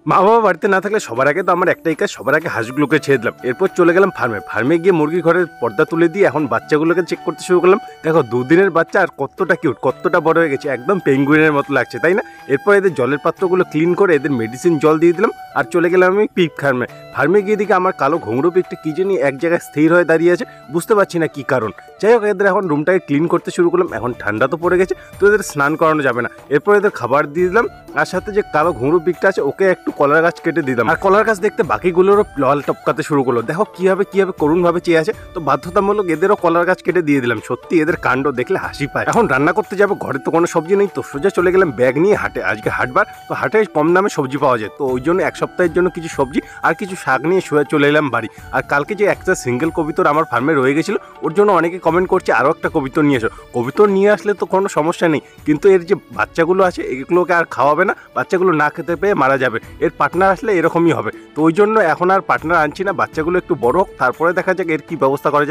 মা বাবা বাড়িতে না থাকলে সবার আগে তো আমার একটাই কাজ, সবার আগে হাঁসগুলোকে ছেড়ে দিলাম। এরপর চলে গেলাম ফার্মে গিয়ে মুরগির ঘরের পর্দা তুলে দিয়ে এখন বাচ্চাগুলোকে চেক করতে শুরু করলাম। দেখো 2 দিনের বাচ্চা আর কতটা কিউট, কতটা বড় হয়ে গেছে, একদম পেঙ্গুইনের মতো লাগছে, তাই না? এরপর এদের জলের পাত্রগুলো ক্লিন করে এদের মেডিসিন জল দিয়ে দিলাম আর চলে গেলাম আমি পিক ফার্মে গিয়ে দিকে আমার কালো ঘুঙরু পিকটা কি জানি এক জায়গায় স্থির হয়ে দাঁড়িয়ে আছে, বুঝতে পারছি না কি কারণ। যাই হোক, এদের এখন রুমটাকে ক্লিন করতে শুরু করলাম। এখন ঠান্ডা তো পড়ে গেছে, তো এদের স্নান করানো যাবে না। এরপর এদের খাবার দিয়ে দিলাম আর সাথে যে কালো ঘুঙরু পিকটা আছে ওকে একটু কলার গাছ কেটে দিলাম। আর কলার গাছ দেখতে বাকিগুলোরও লল টপকাতে শুরু করলো। দেখো কিভাবে করুণভাবে চেয়ে আছে, তো বাধ্যতামূলক এদেরও কলার গাছ কেটে দিয়ে দিলাম। সত্যি এদের কাণ্ড দেখলে হাসি পায়। এখন রান্না করতে যাবো, ঘরে তো কোনো সবজি নেই, তো সোজা চলে গেলাম ব্যাগ নিয়ে হাটে। আজকে হাটবার, তো হাটে কম দামে সবজি পাওয়া যায়, তো ওই জন্য এক সপ্তাহের জন্য কিছু সবজি আর কিছু শাক নিয়ে শুয়ে চলে এলাম বাড়ি। আর কালকে যে একটা সিঙ্গেল কবিতর আমার ফার্মে রয়ে গেছিল, ওর জন্য অনেকে কমেন্ট করছে আরও একটা কবিতর নিয়ে এসো। কবিতর নিয়ে আসলে তো কোনো সমস্যা নেই, কিন্তু এর যে বাচ্চাগুলো আছে এগুলোকে আর খাওয়াবে না, বাচ্চাগুলো না খেতে পেয়ে মারা যাবে। এর পার্টনার আসলে এরকমই হবে, তো ওই জন্য এখন আর পার্টনার আনছি না। বাচ্চাগুলো একটু বড় হোক, তারপরে দেখা যাক এর কি ব্যবস্থা করা যায়।